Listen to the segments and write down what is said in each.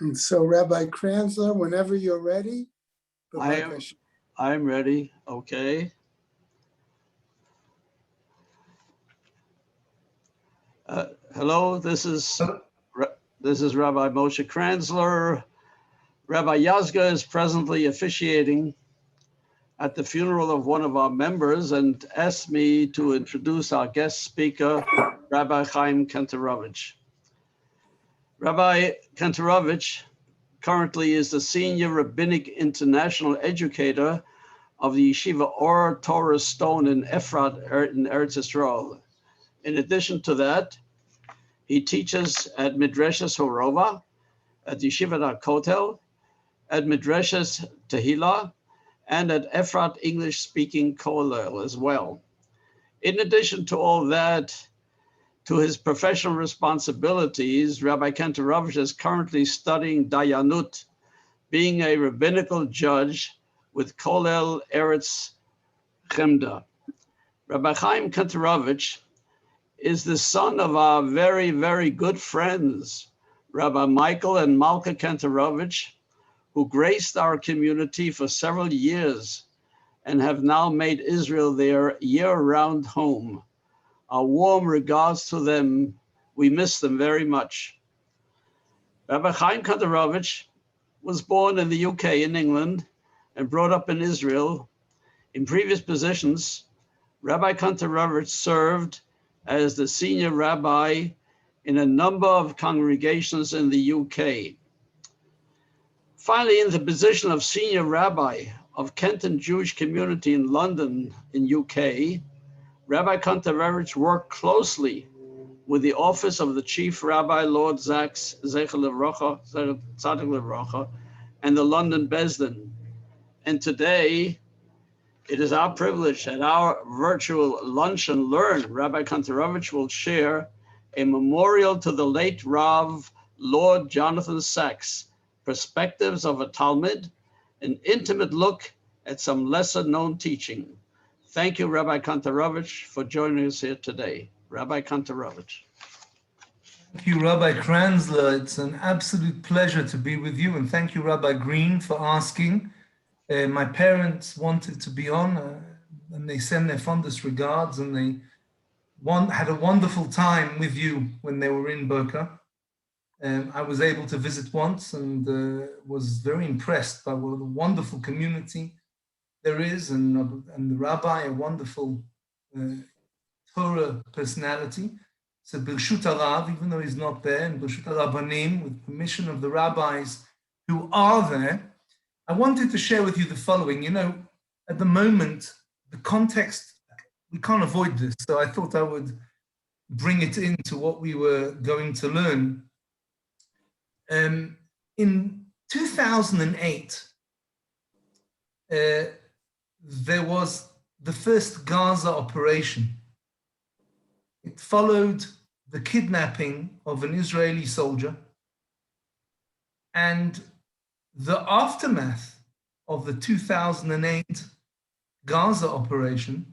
And so Rabbi Kranzler, whenever you're ready. I'm ready, okay. Hello, this is Rabbi Moshe Kranzler. Rabbi Yazga is presently officiating at the funeral of one of our members and asked me to introduce our guest speaker, Rabbi Chaim Kanterovitz. Rabbi Kanterovitz currently is the senior rabbinic international educator of the Yeshiva Or Torah Stone in Efrat in Eretz Yisrael. In addition to that, he teaches at Midrashas Horova, at Yeshivat HaKotel, at Midrashas Tehillah, and at Efrat English-speaking Kollel as well. In addition to all that, to his professional responsibilities, Rabbi Kanterovitz is currently studying Dayanut, being a rabbinical judge with Kollel Eretz Chemda. Rabbi Chaim Kanterovitz is the son of our very, very good friends, Rabbi Michael and Malka Kanterovitz, who graced our community for several years and have now made Israel their year-round home. Our warm regards to them. We miss them very much. Rabbi Chaim Kanterovitz was born in the UK in England and brought up in Israel. In previous positions, Rabbi Kanterovitz served as the senior rabbi in a number of congregations in the UK. Finally, in the position of senior rabbi of Kenton Jewish community in London in UK, Rabbi Kanterovitz worked closely with the office of the Chief Rabbi Lord Zaks Zecher Levracha and the London Besdin. And today, it is our privilege at our virtual Lunch and Learn, Rabbi Kanterovitz will share a memorial to the late Rav Lord Jonathan Sacks, Perspectives of a Talmid, an intimate look at some lesser known teaching. Thank you, Rabbi Kanterovitz, for joining us here today. Rabbi Kanterovitz. Thank you, Rabbi Kranzler. It's an absolute pleasure to be with you. And thank you, Rabbi Green, for asking. My parents wanted to be on, and they send their fondest regards, and they had a wonderful time with you when they were in Boca. I was able to visit once and was very impressed by what a wonderful community there is, and the rabbi, a wonderful Torah personality. So Birshut Harav, even though he's not there, and Birshut Harabanim, with permission of the rabbis who are there, I wanted to share with you the following. You know, at the moment, the context, we can't avoid this, so I thought I would bring it into what we were going to learn. In 2008, there was the first Gaza operation. It followed the kidnapping of an Israeli soldier, and the aftermath of the 2008 Gaza operation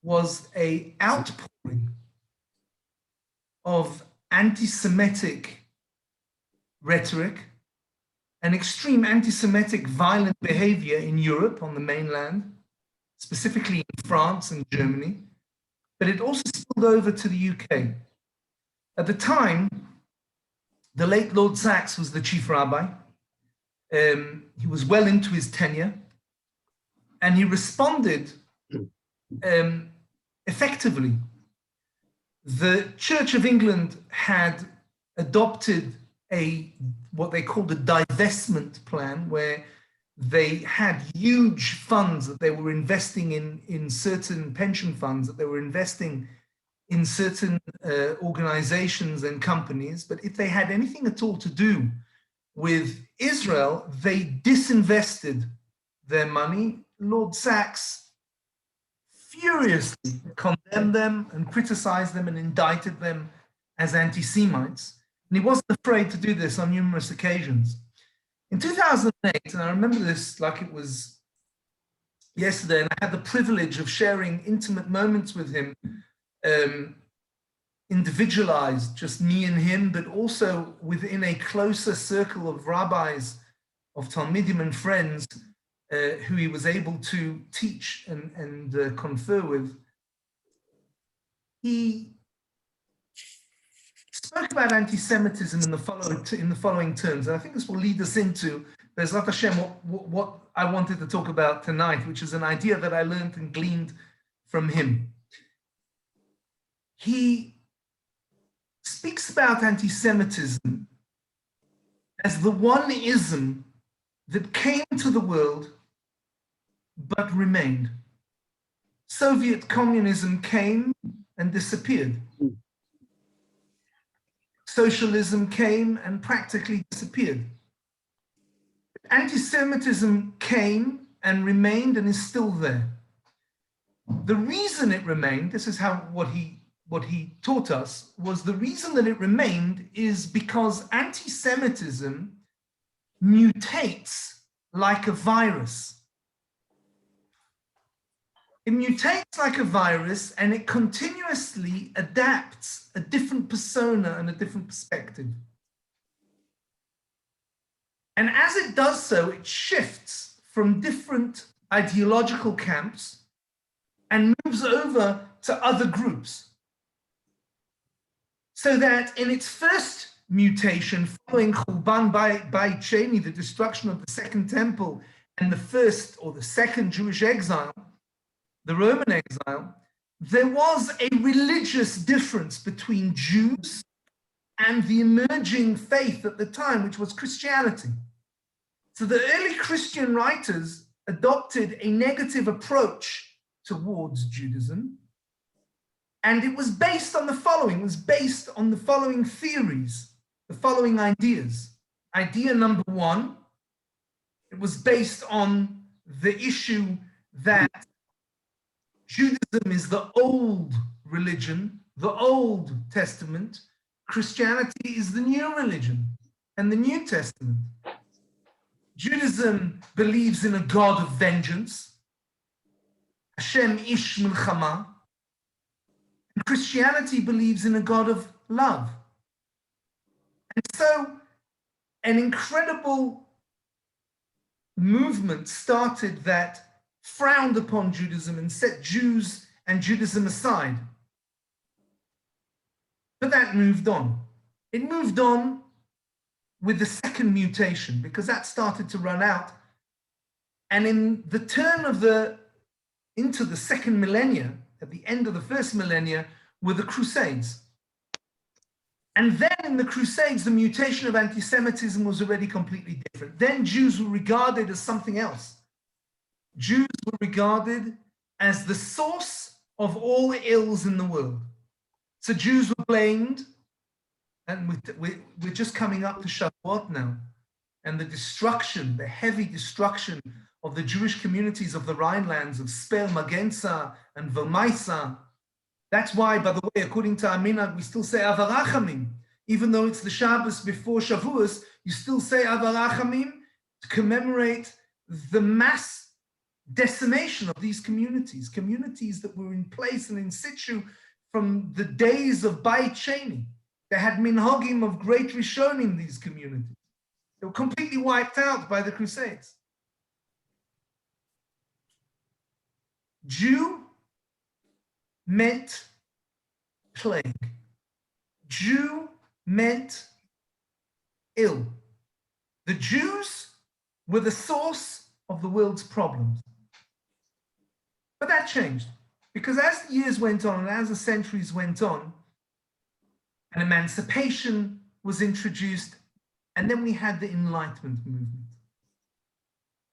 was an outpouring of anti-Semitic rhetoric and extreme anti-Semitic violent behavior in Europe on the mainland, specifically in France and Germany, but it also spilled over to the UK. At the time, the late Lord Sacks was the chief rabbi. He was well into his tenure, and he responded effectively. The Church of England had adopted what they called a divestment plan, where they had huge funds that they were investing in certain pension funds, that they were investing in certain organizations and companies. But if they had anything at all to do with Israel, they disinvested their money. Lord Sacks furiously condemned them and criticized them and indicted them as anti-Semites. And he wasn't afraid to do this on numerous occasions. In 2008, and I remember this like it was yesterday, and I had the privilege of sharing intimate moments with him in individualized, just me and him, but also within a closer circle of rabbis, of Talmidim and friends who he was able to teach and confer with. He spoke about anti-Semitism in the following terms, and I think this will lead us into Bezrat Hashem what I wanted to talk about tonight, which is an idea that I learned and gleaned from him. He speaks about anti-Semitism as the one ism that came to the world but remained. Soviet communism came and disappeared. Socialism came and practically disappeared. Anti-Semitism came and remained and is still there. The reason it remained, this is what he taught us, was the reason that it remained is because anti-Semitism mutates like a virus. It mutates like a virus and it continuously adapts a different persona and a different perspective. And as it does so, it shifts from different ideological camps and moves over to other groups. So that in its first mutation, following Churban Bayit Sheni, the destruction of the Second Temple, and the first or the second Jewish exile, the Roman exile, there was a religious difference between Jews and the emerging faith at the time, which was Christianity. So the early Christian writers adopted a negative approach towards Judaism, and it was based on the following. It was based on the following theories, the following ideas. Idea number one, it was based on the issue that Judaism is the old religion, the Old Testament. Christianity is the new religion and the New Testament. Judaism believes in a God of vengeance, Hashem Ish Milchama, and Christianity believes in a God of love. And so an incredible movement started that frowned upon Judaism and set Jews and Judaism aside. But that moved on. It moved on with the second mutation because that started to run out. And in the turn of into the second millennia, at the end of the first millennia, were the Crusades. And then in the Crusades, the mutation of anti-Semitism was already completely different. Then Jews were regarded as something else. Jews were regarded as the source of all ills in the world. So Jews were blamed, and we're just coming up to Shavuot now, and the destruction, the heavy destruction of the Jewish communities of the Rhinelands, of Spel, Magenza, and Velmaisa. That's why, by the way, according to our minhag, we still say Avarachamim. Even though it's the Shabbos before Shavuos, you still say Avarachamim to commemorate the mass decimation of these communities that were in place and in situ from the days of Bayit Sheni. They had minhagim of great Rishonim in these communities. They were completely wiped out by the Crusades. Jew meant plague. Jew meant ill. The Jews were the source of the world's problems. But that changed because as the years went on and as the centuries went on, an emancipation was introduced, and then we had the Enlightenment movement.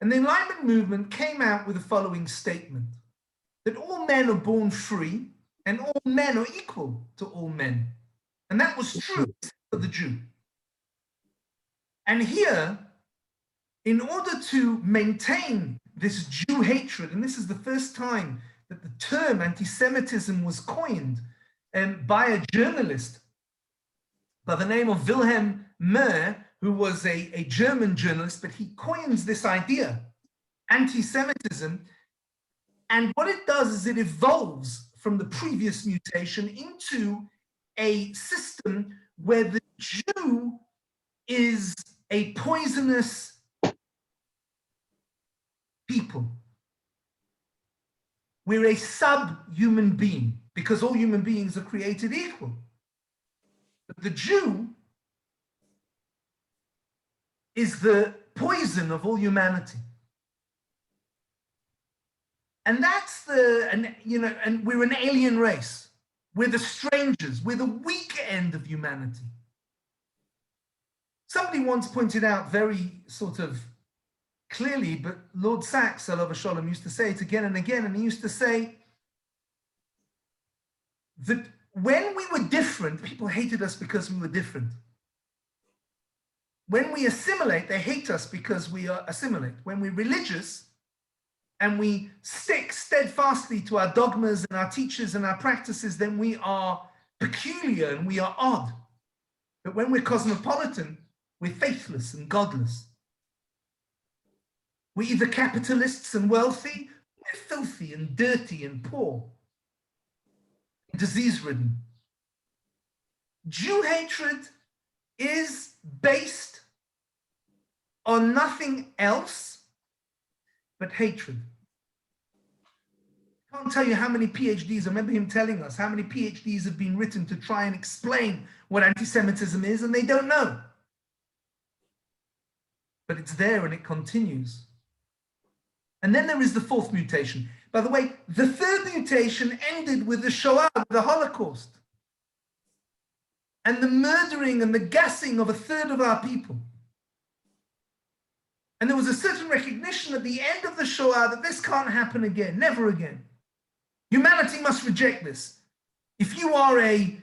And the Enlightenment movement came out with the following statement, that all men are born free and all men are equal to all men. And that was true for the Jew. And here, in order to maintain this Jew hatred, and this is the first time that the term anti-Semitism was coined by a journalist by the name of Wilhelm Mehr, who was a German journalist, but he coins this idea, anti-Semitism, and what it does is it evolves from the previous mutation into a system where the Jew is a poisonous people. We're a subhuman being because all human beings are created equal. But the Jew is the poison of all humanity. And that's and we're an alien race. We're the strangers. We're the weak end of humanity. Somebody once pointed out very sort of clearly, but Lord Sachs, Alav Shalom, used to say it again and again, and he used to say that when we were different, people hated us because we were different. When we assimilate, they hate us because we are assimilate. When we're religious and we stick steadfastly to our dogmas and our teachers and our practices, then we are peculiar and we are odd. But when we're cosmopolitan, we're faithless and godless. We're either capitalists and wealthy, or we're filthy and dirty and poor, disease-ridden. Jew hatred is based on nothing else but hatred. I can't tell you how many PhDs, I remember him telling us how many PhDs have been written to try and explain what anti-Semitism is, and they don't know. But it's there and it continues. And then there is the fourth mutation. By the way, the third mutation ended with the Shoah, the Holocaust, and the murdering and the gassing of a third of our people. And there was a certain recognition at the end of the Shoah that this can't happen again, never again. Humanity must reject this. If you are a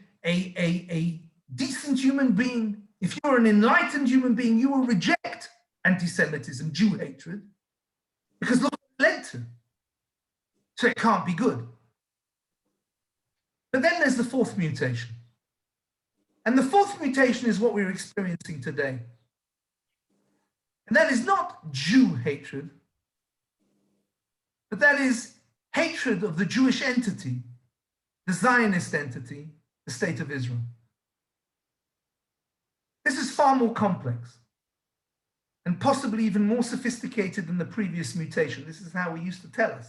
decent human being, if you're an enlightened human being, you will reject anti-Semitism, Jew hatred, because look what it led to. So it can't be good. But then there's the fourth mutation. And the fourth mutation is what we're experiencing today. And that is not Jew hatred, but that is hatred of the Jewish entity, the Zionist entity, the State of Israel. This is far more complex and possibly even more sophisticated than the previous mutation. This is how he used to tell us.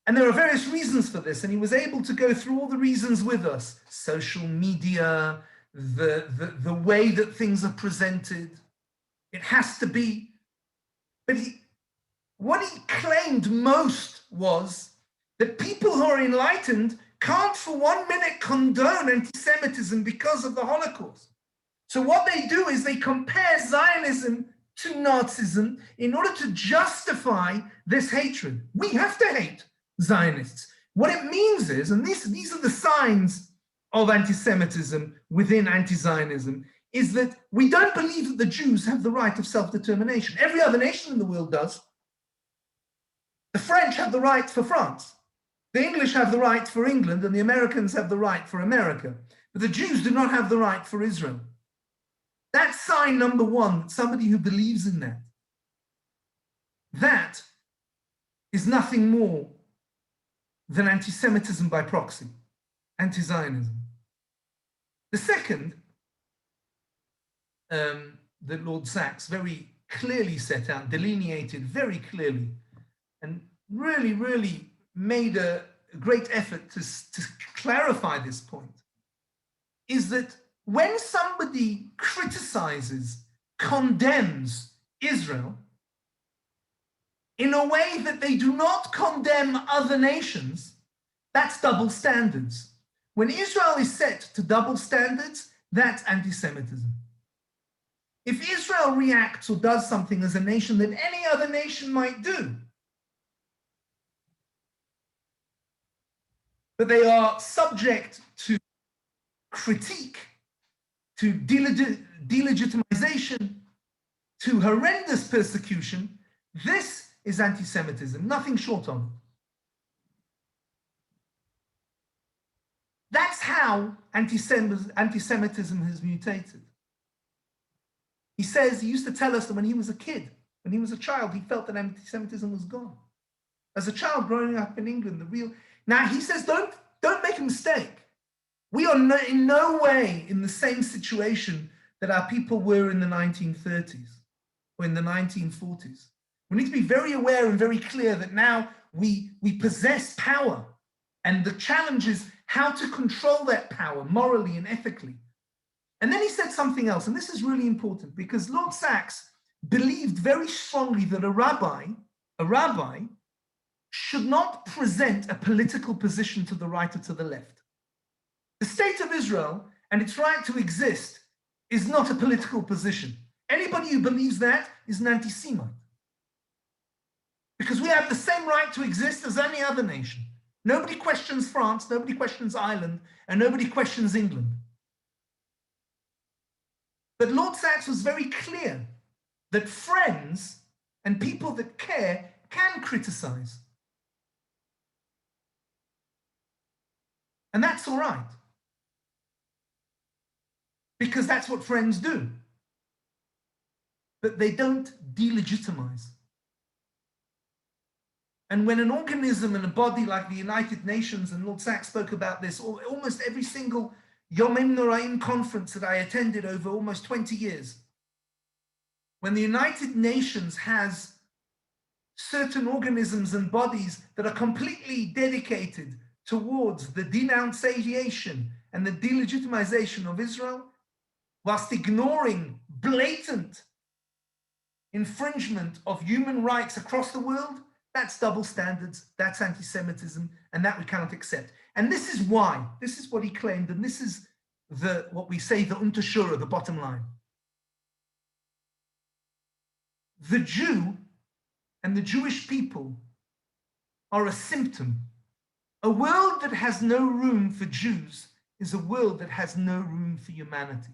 And there are various reasons for this, and he was able to go through all the reasons with us. Social media, the way that things are presented. It has to be. But what he claimed most was that people who are enlightened can't for 1 minute condone anti-Semitism because of the Holocaust. So what they do is they compare Zionism to Nazism in order to justify this hatred. We have to hate Zionists. What it means is, and these are the signs of anti-Semitism within anti-Zionism, is that we don't believe that the Jews have the right of self-determination. Every other nation in the world does. The French have the right for France. The English have the right for England, and the Americans have the right for America. But the Jews do not have the right for Israel. That's sign number one, somebody who believes in that. That is nothing more than anti-Semitism by proxy, anti-Zionism. The second, that Lord Sachs very clearly set out, delineated very clearly, and really, really made a great effort to clarify this point, is that when somebody criticizes, condemns Israel in a way that they do not condemn other nations, that's double standards. When Israel is set to double standards, that's anti-Semitism. If Israel reacts or does something as a nation that any other nation might do, but they are subject to critique, to delegitimization, to horrendous persecution, this is anti-Semitism, nothing short of it. That's how anti-Semitism has mutated. He says, he used to tell us that when he was a kid, when he was a child, he felt that anti-Semitism was gone. As a child growing up in England, now he says, don't make a mistake. We are in no way in the same situation that our people were in the 1930s or in the 1940s. We need to be very aware and very clear that now we possess power, and the challenge is how to control that power morally and ethically. And then he said something else, and this is really important because Lord Sachs believed very strongly that a rabbi should not present a political position to the right or to the left. The state of Israel and its right to exist is not a political position. Anybody who believes that is an anti-Semite. Because we have the same right to exist as any other nation. Nobody questions France, nobody questions Ireland, and nobody questions England. But Lord Sachs was very clear that friends and people that care can criticize. And that's all right. Because that's what friends do. But they don't delegitimize. And when an organism and a body like the United Nations, and Lord Sachs spoke about this, almost every single Yomim Noraim conference that I attended over almost 20 years, when the United Nations has certain organisms and bodies that are completely dedicated towards the denunciation and the delegitimization of Israel, whilst ignoring blatant infringement of human rights across the world, that's double standards, that's anti-Semitism, and that we cannot accept. And this is why, this is what he claimed, and this is what we say, the Unterschura, the bottom line. The Jew and the Jewish people are a symptom. A world that has no room for Jews is a world that has no room for humanity.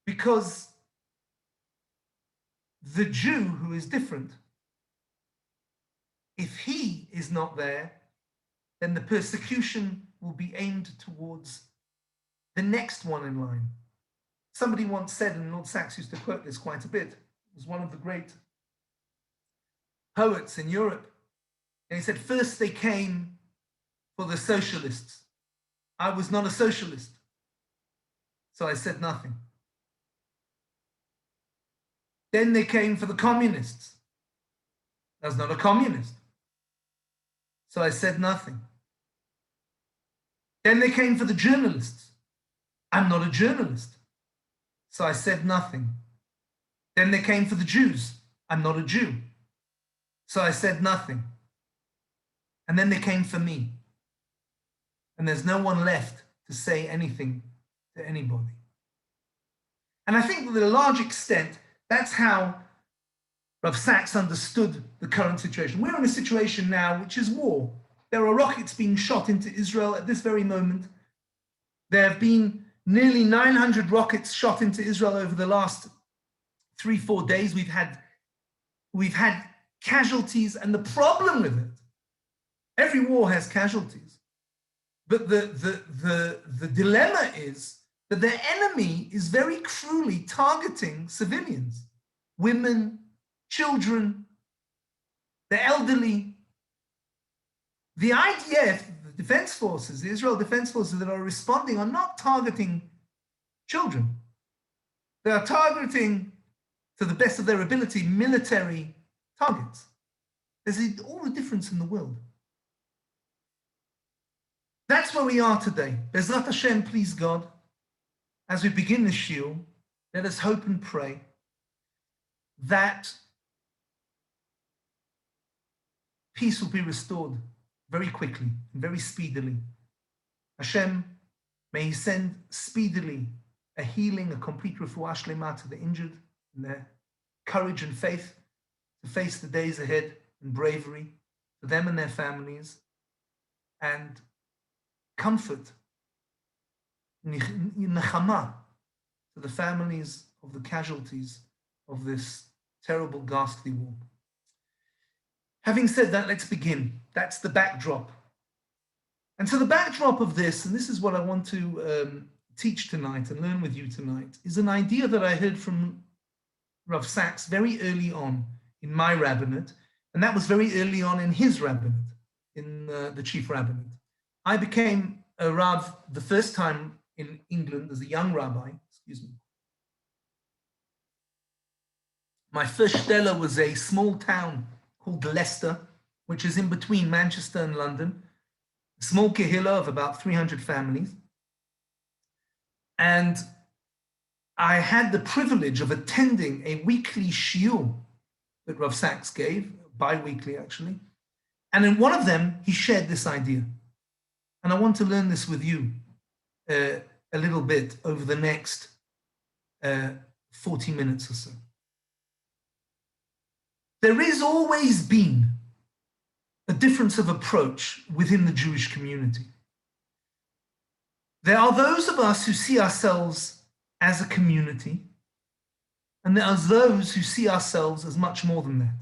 Because the Jew who is different, if he is not there, then the persecution will be aimed towards the next one in line. Somebody once said, and Lord Sachs used to quote this quite a bit, it was one of the great poets in Europe, and he said, first they came for the socialists. I was not a socialist, so I said nothing. Then they came for the communists. I was not a communist, so I said nothing. Then they came for the journalists. I'm not a journalist, so I said nothing. Then they came for the Jews. I'm not a Jew, so I said nothing. And then they came for me. And there's no one left to say anything to anybody. And I think that to a large extent, that's how Rav Sachs understood the current situation. We're in a situation now which is war. There are rockets being shot into Israel at this very moment. There have been nearly 900 rockets shot into Israel over the last 3-4 days. We've had casualties, and the problem with it, every war has casualties. But the dilemma is that the enemy is very cruelly targeting civilians, women, children, the elderly. The IDF, the defense forces, the Israel defense forces that are responding are not targeting children. They are targeting, to the best of their ability, military targets. There's all the difference in the world. That's where we are today. Bezrat Hashem, please God, as we begin this shiur, let us hope and pray that peace will be restored very quickly and very speedily. Hashem, may He send speedily a healing, a complete refuah shlema to the injured, and their courage and faith to face the days ahead, and bravery for them and their families, and comfort, nechama, to the families of the casualties of this terrible, ghastly war. Having said that, let's begin. That's the backdrop. And so the backdrop of this, and this is what I want to teach tonight and learn with you tonight, is an idea that I heard from Rav Sachs very early on in my rabbinate, and that was very early on in his rabbinate, in the chief rabbinate. I became a Rav the first time in England as a young rabbi, excuse me. My first shtela was a small town called Leicester, which is in between Manchester and London, a small kehillah of about 300 families. And I had the privilege of attending a weekly shiur that Rav Sachs gave, bi-weekly actually. And in one of them, he shared this idea. And I want to learn this with you a little bit over the next 40 minutes or so. There is always been a difference of approach within the Jewish community. There are those of us who see ourselves as a community, and there are those who see ourselves as much more than that,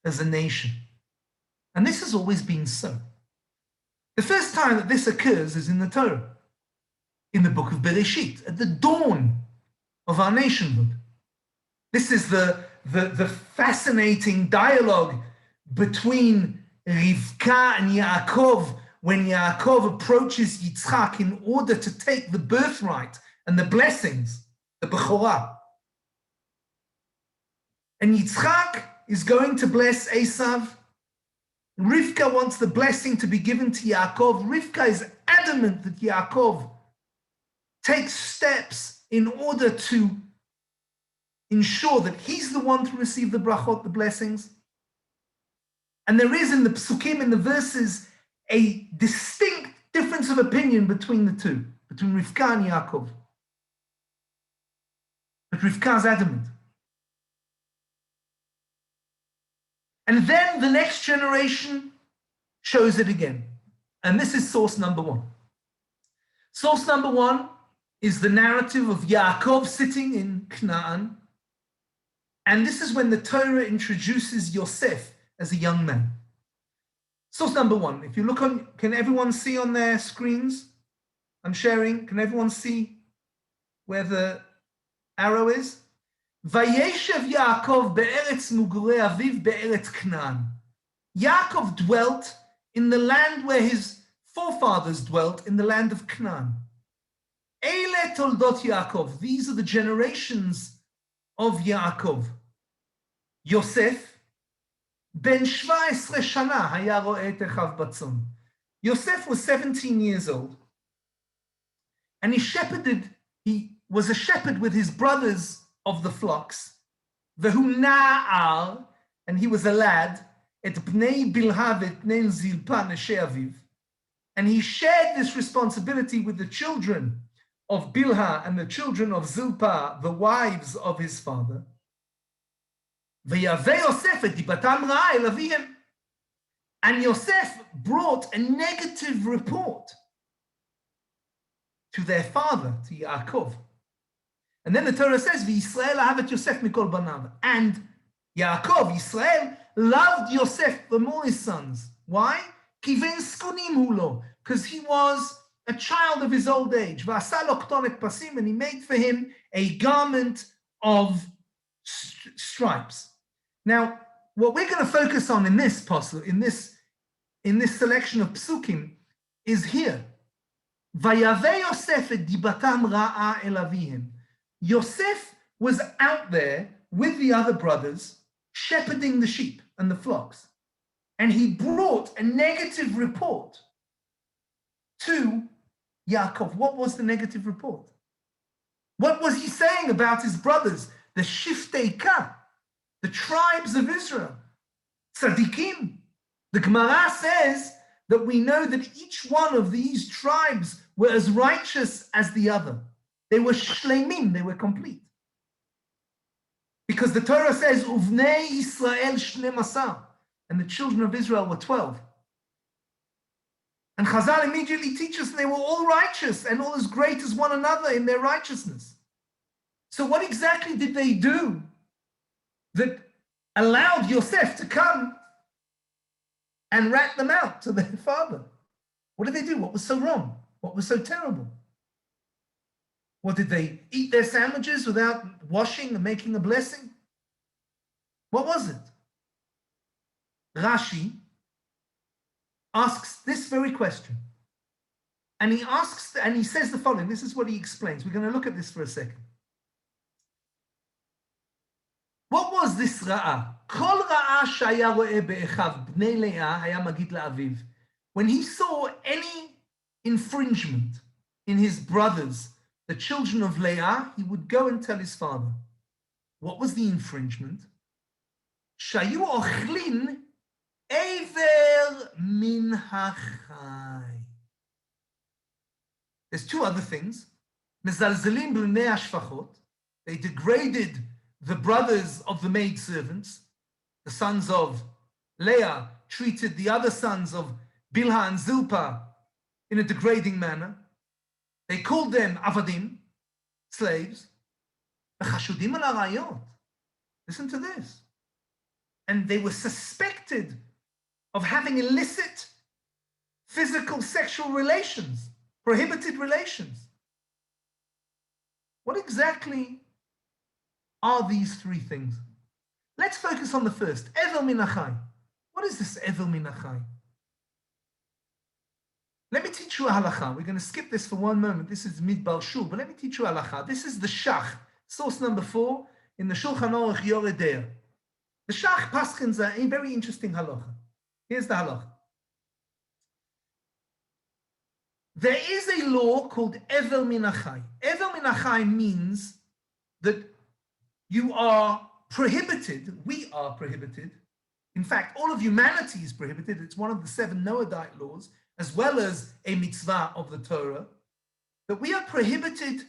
as a nation. And this has always been so. The first time that this occurs is in the Torah, in the book of Bereshit, at the dawn of our nationhood. This is the fascinating dialogue between Rivka and Yaakov when Yaakov approaches Yitzchak in order to take the birthright and the blessings, the Bechorah. And Yitzchak is going to bless Esav. Rivka wants the blessing to be given to Yaakov. Rivka is adamant that Yaakov takes steps in order to ensure that he's the one to receive the brachot, the blessings. And there is in the psukim, in the verses, a distinct difference of opinion between the two, between Rivka and Yaakov. But Rivka's adamant. And then the next generation shows it again. And this is source number one. Source number one is the narrative of Yaakov sitting in Canaan. And this is when the Torah introduces Yosef as a young man. Source number one, if you look on, can everyone see on their screens? I'm sharing, can everyone see where the arrow is? Vayeshev Yaakov be'eretz mugurei aviv be'eretz Canaan. Yaakov dwelt in the land where his forefathers dwelt, in the land of Canaan. Eile toldot Yaakov. These are the generations of Yaakov. Yosef, ben 17 shana haya ro'eh et echav batzon. Yosef was 17 years old, and he was a shepherd with his brothers of the flocks. Vehu na'ar, and he was a lad, et bnei Bilha v'etnei Zilpa neshei aviv. And he shared this responsibility with the children of Bilha and the children of Zilpa, the wives of his father. V'yaveh Yosef et dibatam ra'a el avihem. And Yosef brought a negative report to their father, to Yaakov. And then the Torah says, V'Yisrael ahavet Yosef mikol banav. And Yaakov, Yisrael, loved Yosef from all his sons. Why? Kiven skunim hu lo, because he was a child of his old age. V'asa lo ktonet pasim, and he made for him a garment of stripes. Now, what we're going to focus on in this selection of psukim is here. Vayaveh Yosef et dibatam ra'a el avihem. Yosef was out there with the other brothers, shepherding the sheep and the flocks. And he brought a negative report to Yaakov. What was the negative report? What was he saying about his brothers? The Shiftei Ka, the tribes of Israel, Tzadikim. The Gemara says that we know that each one of these tribes were as righteous as the other. They were shleimim, they were complete. Because the Torah says, Uvnei Yisrael shnemasar, and the children of Israel were 12. And Chazal immediately teaches they were all righteous and all as great as one another in their righteousness. So what exactly did they do that allowed Yosef to come and rat them out to their father? What did they do? What was so wrong? What was so terrible? What, did they eat their sandwiches without washing and making a blessing? What was it? Rashi asks this very question. And he asks, and he says the following. This is what he explains. We're going to look at this for a second. What was this ra'ah? Kol ra'ah shaya ro'eh be'echav bnei Leah haya magid la'aviv. When he saw any infringement in his brothers, the children of Leah, he would go and tell his father. What was the infringement? Shayu ochlin ever min hachai. There's two other things. Mezalzelim b'nei hashfachot. They degraded the brothers of the maidservants. The sons of Leah treated the other sons of Bilhah and Zilpah in a degrading manner. They called them avadim, slaves. Chashudim al harayot. Listen to this. And they were suspected of having illicit physical sexual relations, prohibited relations. What exactly are these three things? Let's focus on the first, Evel min hachai. What is this Evel min hachai? Let me teach you a halacha. We're going to skip this for one moment. This is Midbar Shul, but let me teach you a halacha. This is the Shach, source number 4 in the Shulchan Aruch Yoredea. The Shach paskins a very interesting halacha. Here's the halacha. There is a law called Evel min hachai. Evel min hachai means that you are prohibited, we are prohibited. In fact, all of humanity is prohibited. It's one of the 7 Noahide laws, as well as a mitzvah of the Torah, that we are prohibited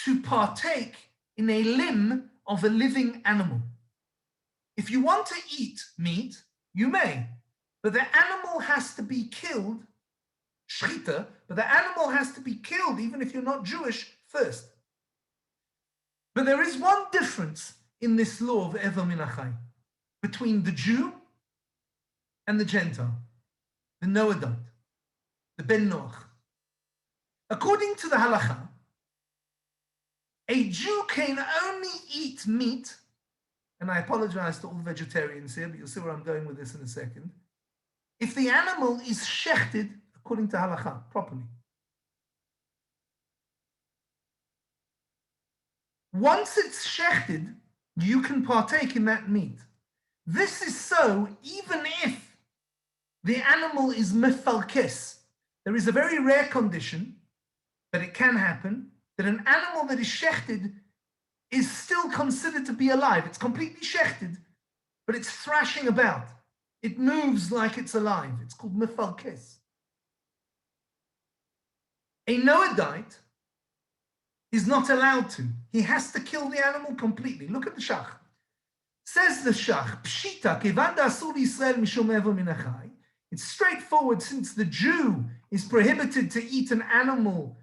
to partake in a limb of a living animal. If you want to eat meat, you may, but the animal has to be killed, shchita, but the animal has to be killed even if you're not Jewish first. But there is one difference in this law of Evel min hachai between the Jew and the Gentile, the Noahide, the Ben Noach. According to the halacha, a Jew can only eat meat, and I apologize to all vegetarians here, but you'll see where I'm going with this in a second, if the animal is shechted according to halacha, properly. Once it's shechted, you can partake in that meat. This is so even if the animal is mefalkes. There is a very rare condition, but it can happen, that an animal that is shechted is still considered to be alive. It's completely shechted, but it's thrashing about. It moves like it's alive. It's called mefalkes. A Noahide is not allowed to. He has to kill the animal completely. Look at the Shach. Says the Shach, Pshita, kevan da'asur Yisrael mishum evel min hachai. It's straightforward, since the Jew is prohibited to eat an animal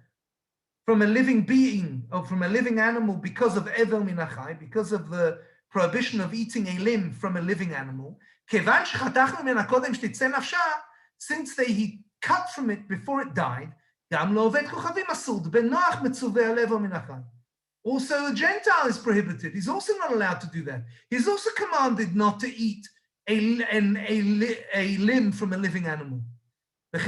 from a living being, or from a living animal because of evel min hachai, because of the prohibition of eating a limb from a living animal. Kevan shechatachnu min hakodem shtitzeh nafsha, since he cut from it before it died, gam lo oved kochavim asur, ben Noach metzuveh al evel min hachai. Also, a Gentile is prohibited. He's also not allowed to do that. He's also commanded not to eat a limb from a living animal. But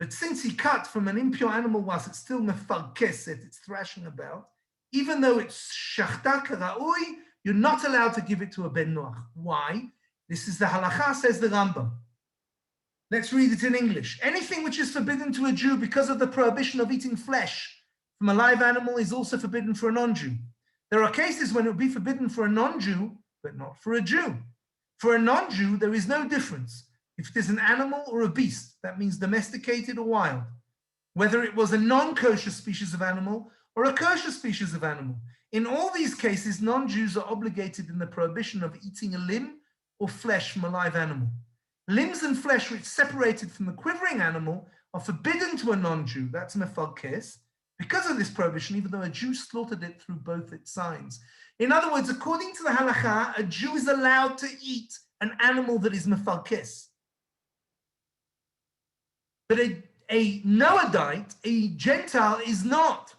since he cut from an impure animal whilst it's still mefarkeset, it's thrashing about, even though it's shachta kara'ui, you're not allowed to give it to a ben noach. Why? This is the halacha, says the Rambam. Let's read it in English. Anything which is forbidden to a Jew because of the prohibition of eating flesh from a live animal is also forbidden for a non-Jew. There are cases when it would be forbidden for a non-Jew, but not for a Jew. For a non-Jew, there is no difference if it is an animal or a beast, that means domesticated or wild, whether it was a non-kosher species of animal or a kosher species of animal. In all these cases, non-Jews are obligated in the prohibition of eating a limb or flesh from a live animal. Limbs and flesh which separated from the quivering animal are forbidden to a non-Jew, that's mefalkes, because of this prohibition, even though a Jew slaughtered it through both its sides. In other words, according to the halacha, a Jew is allowed to eat an animal that is mefalkes. But a Noahide, a Gentile, is not.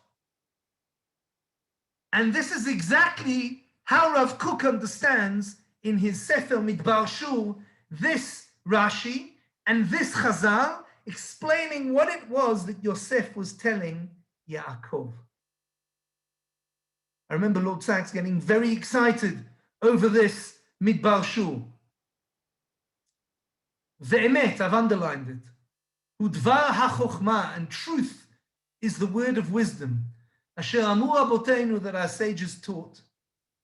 And this is exactly how Rav Kook understands in his Sefer Midbar Shul this Rashi And this Chazal explaining what it was that Yosef was telling Yaakov. I remember Lord Sachs getting very excited over this Midbar Shul. Ve'emet, I've underlined it. Udvar ha'chochma, and truth is the word of wisdom. Asher amu rabotenu, that our sages taught.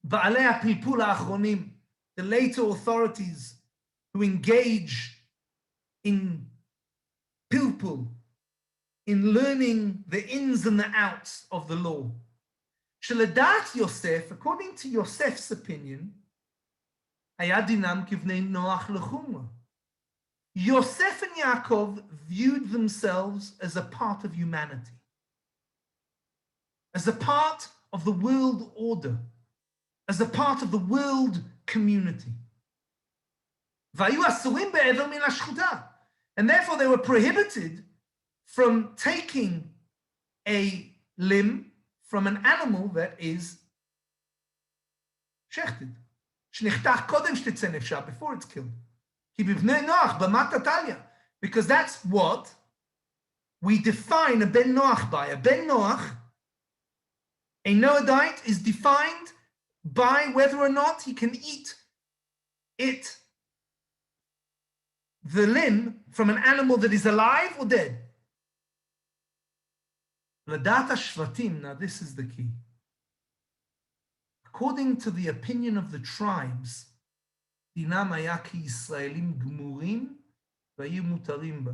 Ba'alei ha'pilpul ha'achronim, the later authorities who engage in pilpul, in learning the ins and the outs of the law. Sheladat Yosef, according to Yosef's opinion, hayadinam kivnei Noach lechumra. Yosef and Yaakov viewed themselves as a part of humanity, as a part of the world order, as a part of the world community. Vayu asurim be'ever min hashchuta, and therefore they were prohibited from taking a limb from an animal that is shechted. Shnichtach kodem shtetze nefsha, before it's killed. Because that's what we define a ben Noach by. A ben Noach, a Noahide, is defined by whether or not he can eat it, the limb, from an animal that is alive or dead. Ladat Shvatim, now this is the key. According to the opinion of the tribes, דינם היה כישראלים גמורים והיו מותרים בה.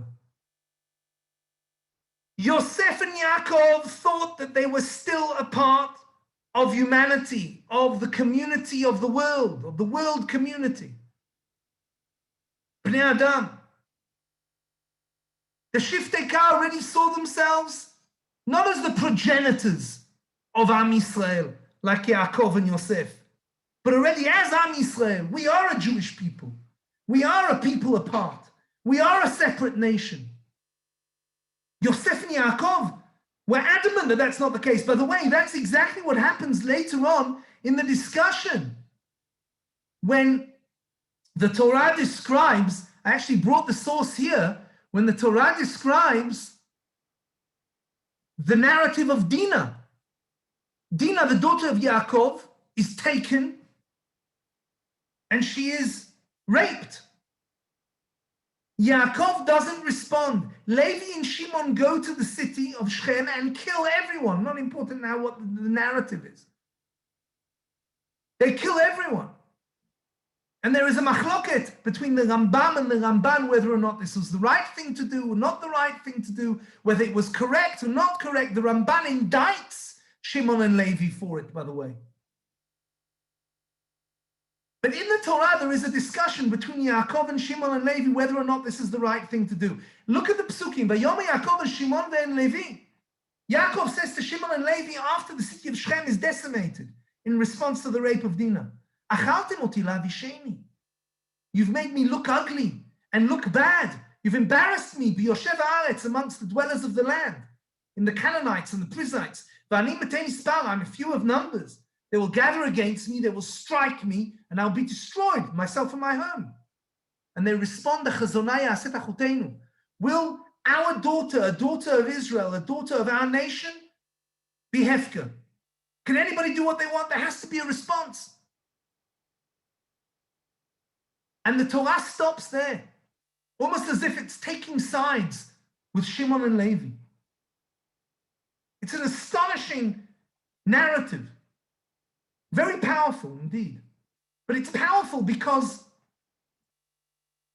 Yosef and Yaakov thought that they were still a part of humanity, of the community of the world community. Bnei Adam. The Shiftei Ka already saw themselves not as the progenitors of Am Yisrael, like Yaakov and Yosef, but already as Am Yisrael. We are a Jewish people. We are a people apart. We are a separate nation. Yosef and Yaakov were adamant that that's not the case. By the way, that's exactly what happens later on in the discussion. When the Torah describes, I actually brought the source here, when the Torah describes the narrative of Dinah. Dinah, the daughter of Yaakov, is taken and she is raped. Yaakov doesn't respond. Levi and Shimon go to the city of Shechem and kill everyone. Not important now what the narrative is. They kill everyone. And there is a machloket between the Rambam and the Ramban whether or not this was the right thing to do or not the right thing to do, whether it was correct or not correct. The Ramban indicts Shimon and Levi for it, by the way. But in the Torah, there is a discussion between Yaakov and Shimon and Levi whether or not this is the right thing to do. Look at the psukim. Vayomer Yaakov and Shimon and Levi. Yaakov says to Shimon and Levi after the city of Shechem is decimated in response to the rape of Dinah. Achaltem oti lavisheni. You've made me look ugly and look bad. You've embarrassed me, b'yoshev haaretz, amongst the dwellers of the land, in the Canaanites and the Perizzites. V'ani matei mispar, I'm a few of numbers. They will gather against me, they will strike me, and I'll be destroyed, myself and my home. And they respond, will our daughter, a daughter of Israel, a daughter of our nation, be hefker? Can anybody do what they want? There has to be a response. And the Torah stops there, almost as if it's taking sides with Shimon and Levi. It's an astonishing narrative. Very powerful indeed. But it's powerful because,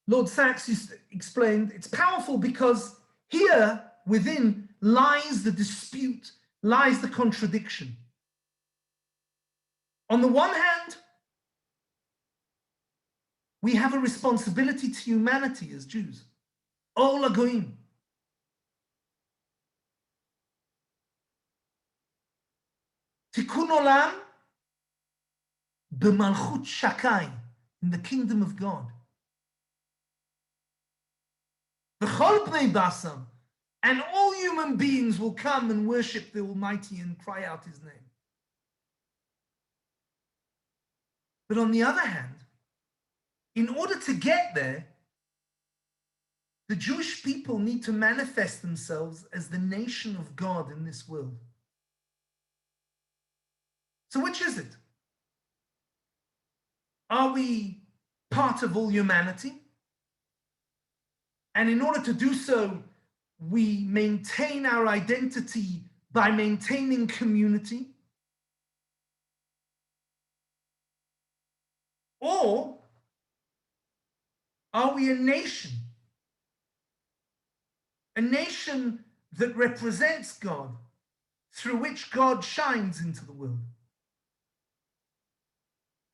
Lord Sachs explained, it's powerful because here within lies the dispute, lies the contradiction. On the one hand, we have a responsibility to humanity as Jews. Ol Hagoyim. Tikkun Olam b'malchut Shakai, in the kingdom of God. V'chol pnei basar, and all human beings will come and worship the Almighty and cry out His name. But on the other hand, in order to get there, the Jewish people need to manifest themselves as the nation of God in this world. So which is it? Are we part of all humanity? And in order to do so, we maintain our identity by maintaining community? Or are we a nation? A nation that represents God, through which God shines into the world.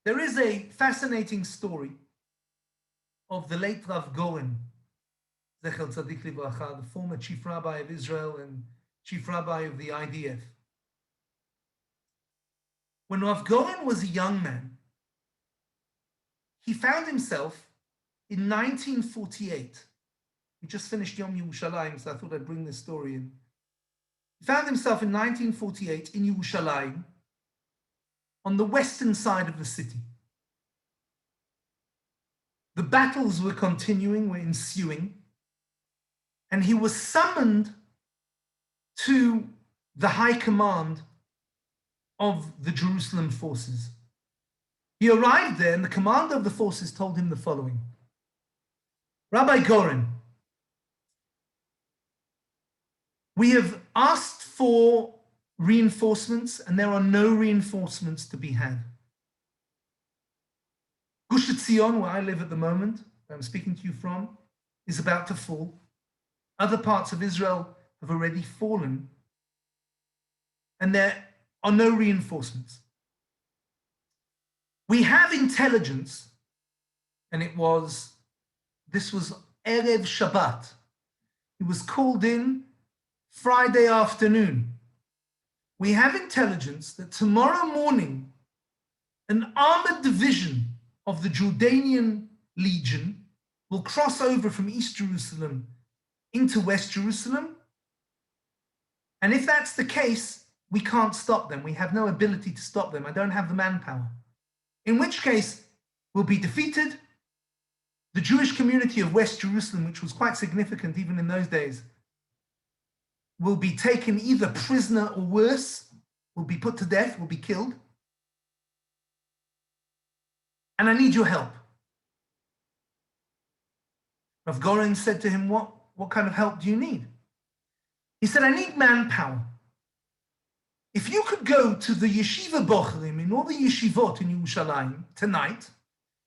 There is a fascinating story of the late Rav Goren, Zecher Tzadik Livracha, the former chief rabbi of Israel and chief rabbi of the IDF. When Rav Goren was a young man, he found himself in 1948. We just finished Yom Yerushalayim, so I thought I'd bring this story in. He found himself in 1948 in Yerushalayim, on the western side of the city. The battles were continuing, were ensuing, and he was summoned to the high command of the Jerusalem forces. He arrived there, and the commander of the forces told him the following: Rabbi Goren, we have asked for reinforcements, and there are no reinforcements to be had. Gush Etzion, where I live at the moment, where I'm speaking to you from, is about to fall. Other parts of Israel have already fallen, and there are no reinforcements. We have intelligence, and this was Erev Shabbat. He was called in Friday afternoon. We have intelligence that tomorrow morning, an armored division of the Jordanian Legion will cross over from East Jerusalem into West Jerusalem. And if that's the case, we can't stop them. We have no ability to stop them. I don't have the manpower. In which case, we'll be defeated. The Jewish community of West Jerusalem, which was quite significant even in those days, will be taken either prisoner or worse, will be put to death, will be killed. And I need your help. Rav Goren said to him, what kind of help do you need? He said, I need manpower. If you could go to the yeshiva bochrim in all the yeshivot in Yerushalayim tonight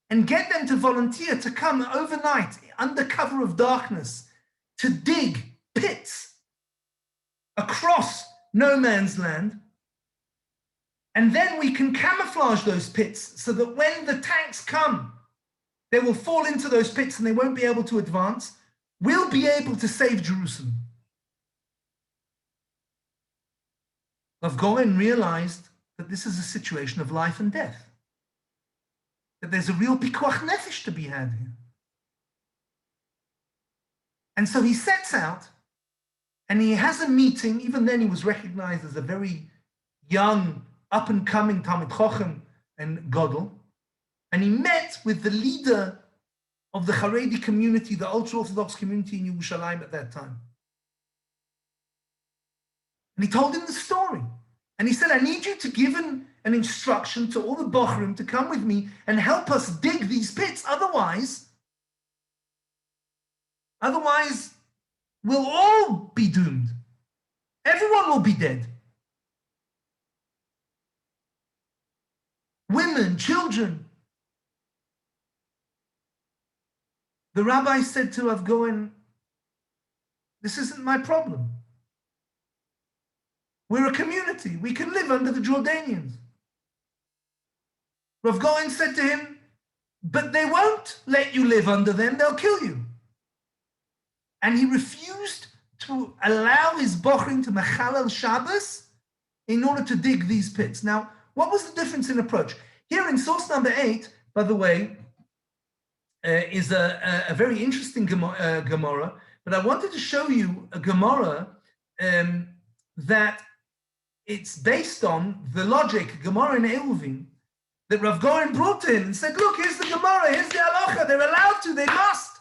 and get them to volunteer to come overnight under cover of darkness to dig pits across no man's land, and then we can camouflage those pits so that when the tanks come, they will fall into those pits and they won't be able to advance. We'll be able to save Jerusalem. Rav Goren realized that this is a situation of life and death, that there's a real pikuach nefesh to be had here. And so he sets out and he has a meeting. Even then he was recognized as a very young, up-and-coming Talmid Chacham and Gadol. And he met with the leader of the Haredi community, the ultra-Orthodox community in Yerushalayim at that time. And he told him the story. And he said, I need you to give an instruction to all the Bochrim to come with me and help us dig these pits. Otherwise, we'll all be doomed. Everyone will be dead. Women, children. The rabbi said to Rav Goren, this isn't my problem. We're a community. We can live under the Jordanians. Rav Goren said to him, but they won't let you live under them. They'll kill you. And he refused to allow his bochrim to mechalel Shabbos in order to dig these pits. Now, what was the difference in approach? Here in source number 8, by the way, is a very interesting Gemara, but I wanted to show you a Gemara that it's based on the logic, Gemara in Eruvin, that Rav Goren brought in and said, look, here's the Gemara, here's the halacha, they're allowed to, they must.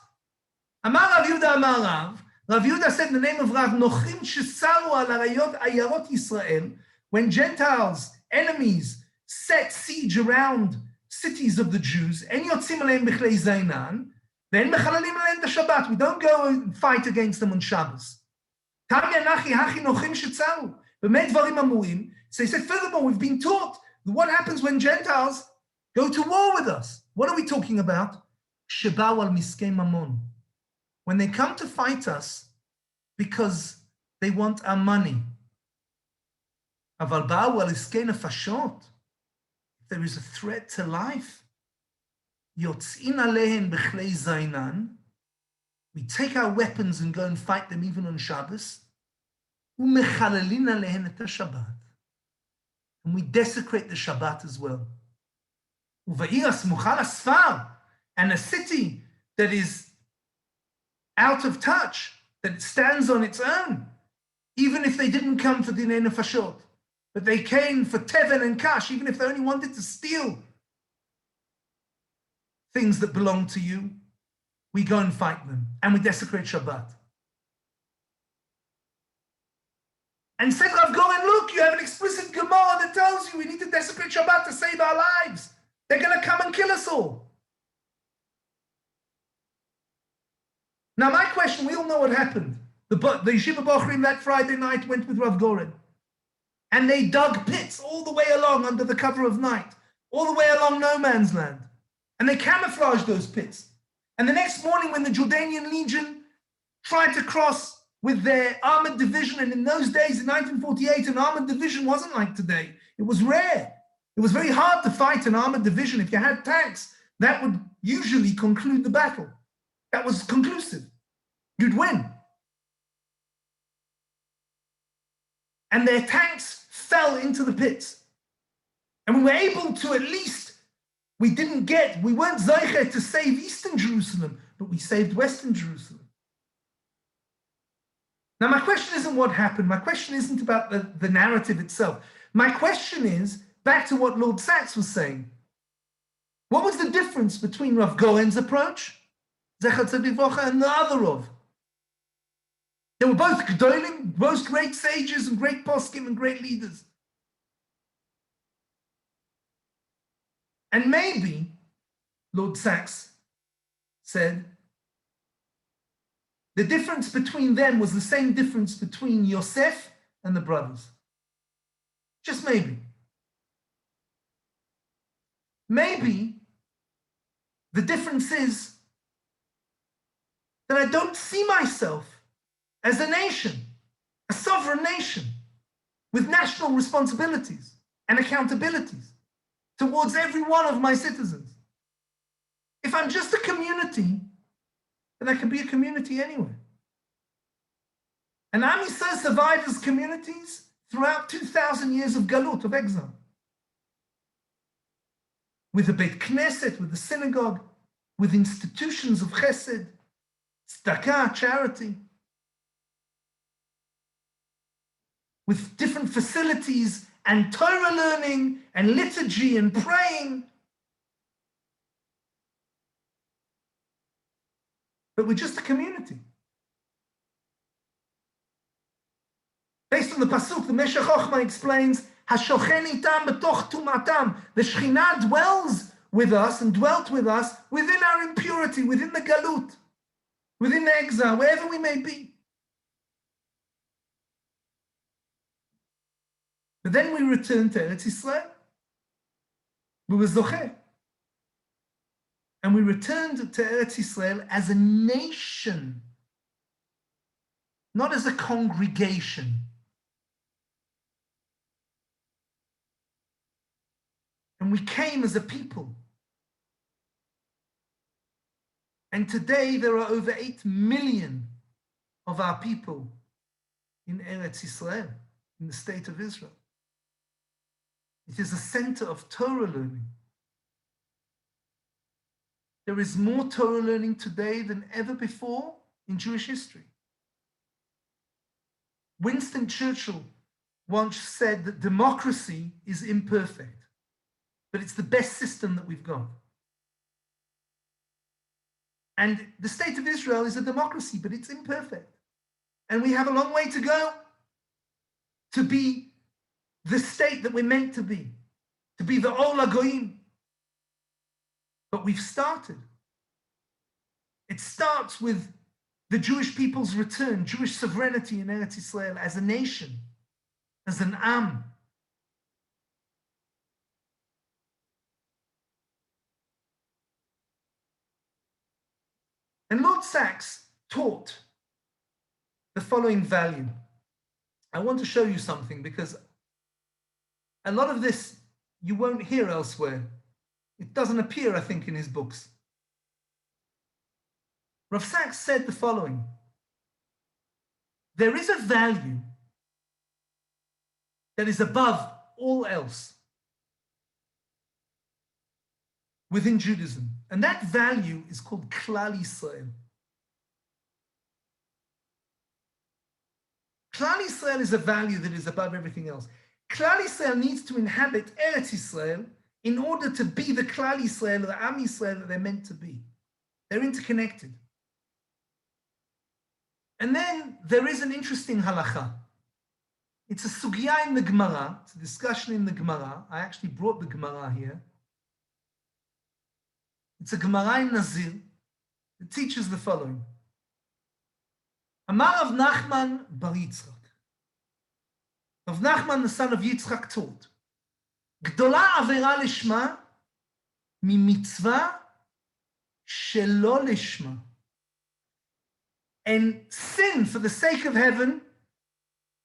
Amar Rav Yehuda Amar Rav. Rav Yehuda said in the name of Rav, Nochrim shesaru al ayarot Yisrael, when Gentiles, enemies, set siege around cities of the Jews, en yotzim aleim b'chlei zainan, then mechalalim aleim the Shabbat. We don't go and fight against them on Shabbos. Tanya nachi hachi nochrim shesaru. B'mei dvarim amurim. So he said, furthermore, we've been taught what happens when Gentiles go to war with us. What are we talking about? Shebau al miskei mamon. When they come to fight us because they want our money. Aval ba'u al iskei nefashot. If there is a threat to life, yotzin alehen b'chlei zainan. We take our weapons and go and fight them even on Shabbos. U'mechalalin alehen et Shabbat. And we desecrate the Shabbat as well. Uva'ir asmucha lasfar. And a city that is out of touch, that stands on its own, even if they didn't come for dinei nefashot, but they came for tevel and kash, even if they only wanted to steal things that belong to you, we go and fight them, and we desecrate Shabbat. And said Rav Goren, look, you have an explicit Gemara that tells you we need to desecrate Shabbat to save our lives. They're going to come and kill us all. Now, my question, we all know what happened. The Yeshiva Bochrim that Friday night went with Rav Goren. And they dug pits all the way along under the cover of night, all the way along no man's land. And they camouflaged those pits. And the next morning when the Jordanian Legion tried to cross with their armored division, and in those days, in 1948, an armored division wasn't like today. It was rare. It was very hard to fight an armored division. If you had tanks, that would usually conclude the battle. That was conclusive. You'd win. And their tanks fell into the pits. And we were able to at least, we weren't zeicher to save Eastern Jerusalem, but we saved Western Jerusalem. Now, my question isn't what happened. My question isn't about the narrative itself. My question is, back to what Lord Sachs was saying. What was the difference between Rav Goren's approach, Zecher Tzedek Livrocha, and the other Rav? They were both gedolim, both great sages and great poskim and great leaders. And maybe, Lord Sachs said, the difference between them was the same difference between Yosef and the brothers. Just maybe. Maybe the difference is that I don't see myself as a nation, a sovereign nation, with national responsibilities and accountabilities towards every one of my citizens. If I'm just a community, then I can be a community anywhere. And Am Yisrael survived as communities throughout 2,000 years of galut, of exile. With the Beit Knesset, with the synagogue, with institutions of chesed, tzedakah, charity, with different facilities and Torah learning and liturgy and praying. But we're just a community. Based on the pasuk, the Meshech Chochma explains, "Hashochen itam betoch tumatam." The Shekhinah dwells with us and dwelt with us within our impurity, within the galut, within the exile, wherever we may be. But then we returned to Eretz Yisrael. We were zocheh. And we returned to Eretz Yisrael as a nation, not as a congregation. And we came as a people. And today there are over 8 million of our people in Eretz Yisrael, in the state of Israel. It is a center of Torah learning. There is more Torah learning today than ever before in Jewish history. Winston Churchill once said that democracy is imperfect, but it's the best system that we've got. And the state of Israel is a democracy, but it's imperfect. And we have a long way to go to be the state that we're meant to be the Ol HaGoyim. But we've started. It starts with the Jewish people's return, Jewish sovereignty in Eretz Israel as a nation, as an Am. And Lord Sachs taught the following value. I want to show you something because a lot of this you won't hear elsewhere. It doesn't appear, I think, in his books. Rav Sachs said the following. There is a value that is above all else within Judaism. And that value is called Klal Yisrael. Klal Yisrael is a value that is above everything else. Klal Yisrael needs to inhabit Eretz Yisrael in order to be the Klal Yisrael, or the Am Yisrael that they're meant to be. They're interconnected. And then there is an interesting halacha. It's a sugya in the Gemara. It's a discussion in the Gemara. I actually brought the Gemara here. It's a Gemara in Nazir. It teaches the following. Amar Rav Nachman bar Yitzchak. Rav Nachman, the son of Yitzchak, taught, Gdola avera lishma mi mitzvah shelo lishma. And sin for the sake of heaven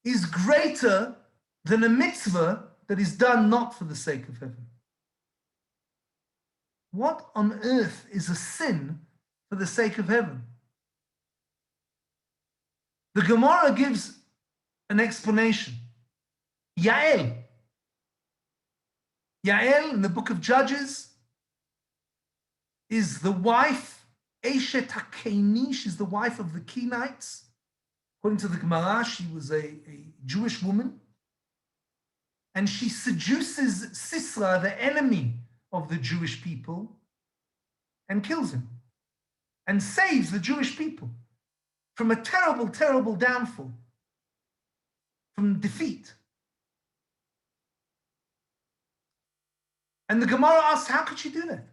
is greater than a mitzvah that is done not for the sake of heaven. What on earth is a sin for the sake of heaven? The Gemara gives an explanation. Yael. Yael, in the book of Judges, is the wife, Eshet HaKeni, she's the wife of the Kenites. According to the Gemara, she was a Jewish woman. And she seduces Sisra, the enemy of the Jewish people, and kills him. And saves the Jewish people from a terrible, terrible downfall, from defeat. And the Gemara asks, how could she do that?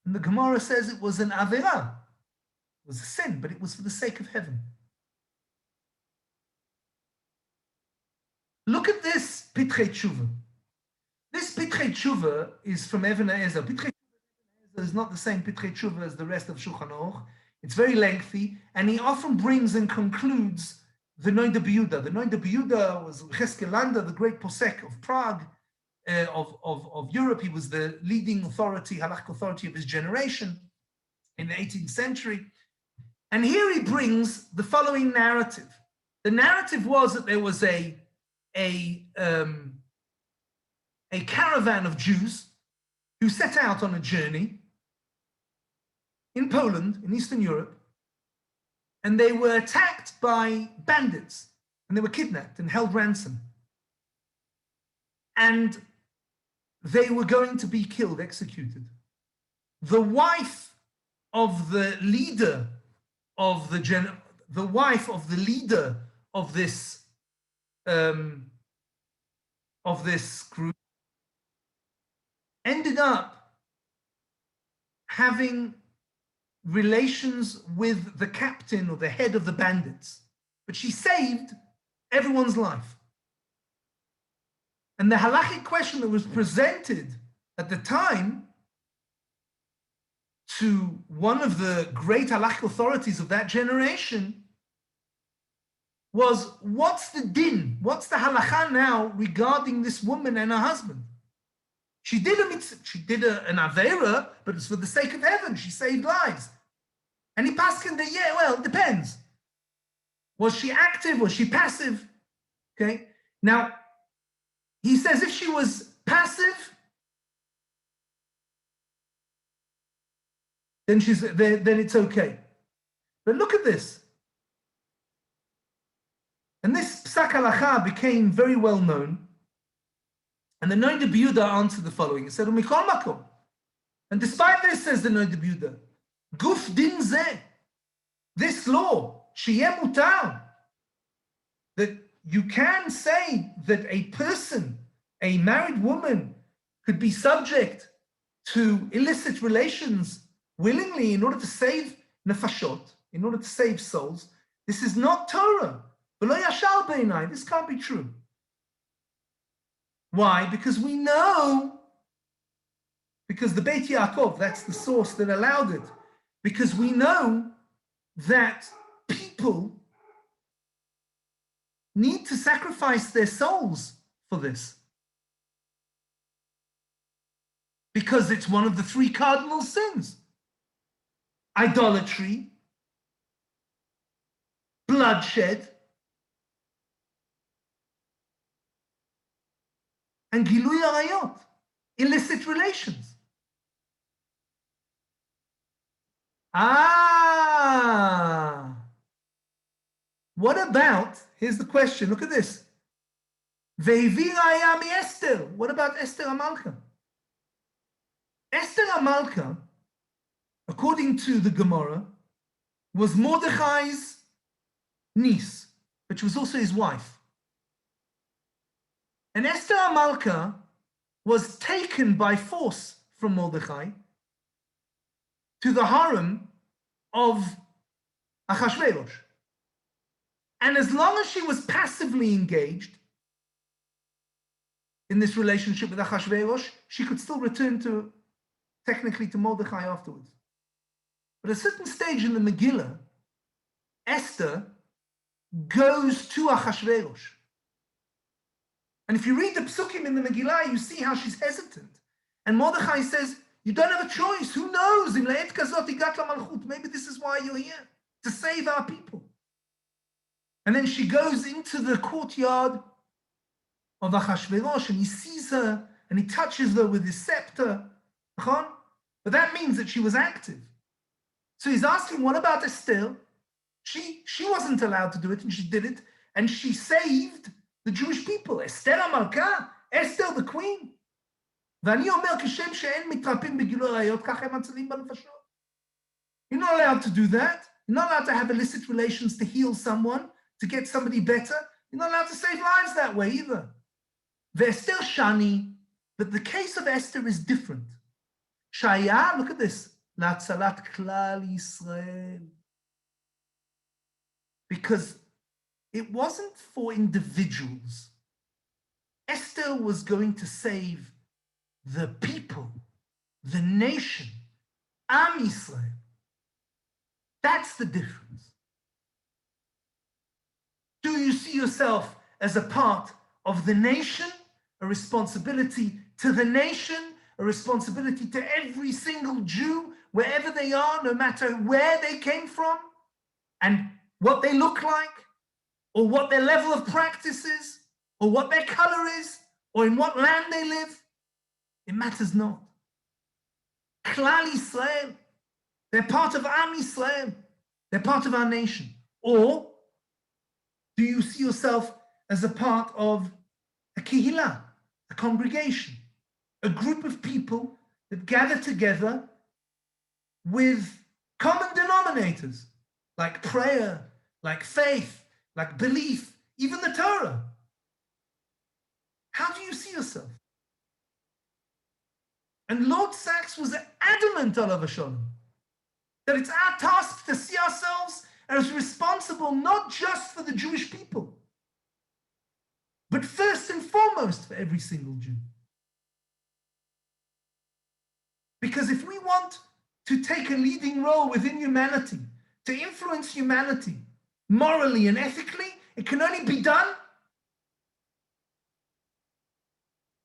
And the Gemara says it was an avera. It was a sin, but it was for the sake of heaven. Look at this Pitrei Tshuva. This Pitrei Tshuva is from Even HaEzer. Pitrei Tshuva is not the same Pitrei Tshuva as the rest of Shulchan Aruch. It's very lengthy, and he often brings and concludes the Noida B'Yehuda. The Noida B'Yehuda was Cheskel Lander, the great posek of Prague, of Europe. He was the leading authority, halakhic authority of his generation in the 18th century. And here he brings the following narrative. The narrative was that there was a caravan of Jews who set out on a journey in Poland, in Eastern Europe, and they were attacked by bandits, and they were kidnapped and held ransom. And they were going to be killed, executed. The wife of the leader of the wife of the leader of this group ended up having relations with the captain or the head of the bandits, but she saved everyone's life. And the halakhic question that was presented at the time to one of the great halakhic authorities of that generation was, what's the din? What's the halakha now regarding this woman and her husband? She did an avera, but it's for the sake of heaven. She saved lives. And he paskined that, yeah, well, it depends. Was she active? Was she passive? Okay. Now, he says if she was passive, then it's okay. But look at this. And this psak halacha became very well known. And the Noida B'Yehuda answered the following. He said, Mikol makom, And despite this, says the Noda B'Yehuda, Guf din zeh, this law, sheyeh mutar, that you can say that a person, a married woman, could be subject to illicit relations willingly in order to save nefashot, in order to save souls. This is not Torah. V'lo yashar b'einai. This can't be true. Why? Because we know, because the Beit Yaakov, that's the source that allowed it, because we know that people need to sacrifice their souls for this. Because it's one of the three cardinal sins: idolatry, bloodshed, and gilui arayot, illicit relations. What about, here's the question, look at this. Ve'hevi raya mi Esther. What about Esther HaMalka? Esther HaMalka, according to the Gemara, was Mordechai's niece, but she was also his wife. And Esther HaMalka was taken by force from Mordechai to the harem of Achashverosh. And as long as she was passively engaged in this relationship with Achashverosh, she could still return technically to Mordechai afterwards. But at a certain stage in the Megillah, Esther goes to Achashverosh. And if you read the psukim in the Megillah, you see how she's hesitant. And Mordechai says, you don't have a choice. Who knows? Maybe this is why you're here, to save our people. And then she goes into the courtyard of Achashverosh, and he sees her, and he touches her with his scepter. But that means that she was active. So he's asking, what about Esther? She wasn't allowed to do it, and she did it, and she saved the Jewish people. Esther HaMalka, Esther the queen. You're not allowed to do that. You're not allowed to have illicit relations to heal someone, to get somebody better. You're not allowed to save lives that way either. Esther Shani, but the case of Esther is different. Shaya, look at this. L'atzalat klal Yisrael. Because it wasn't for individuals. Esther was going to save the people, the nation, Am Yisrael. That's the difference. Do you see yourself as a part of the nation, a responsibility to the nation, a responsibility to every single Jew, wherever they are, no matter where they came from, and what they look like, or what their level of practice is, or what their color is, or in what land they live? It matters not. Klal Yisrael, they're part of Am Yisrael. They're part of our nation. Or do you see yourself as a part of a kehillah, a congregation, a group of people that gather together with common denominators, like prayer, like faith, like belief, even the Torah? How do you see yourself? And Lord Sachs was adamant, Olav Hashem, that it's our task to see ourselves as responsible not just for the Jewish people, but first and foremost for every single Jew. Because if we want to take a leading role within humanity, to influence humanity morally and ethically, it can only be done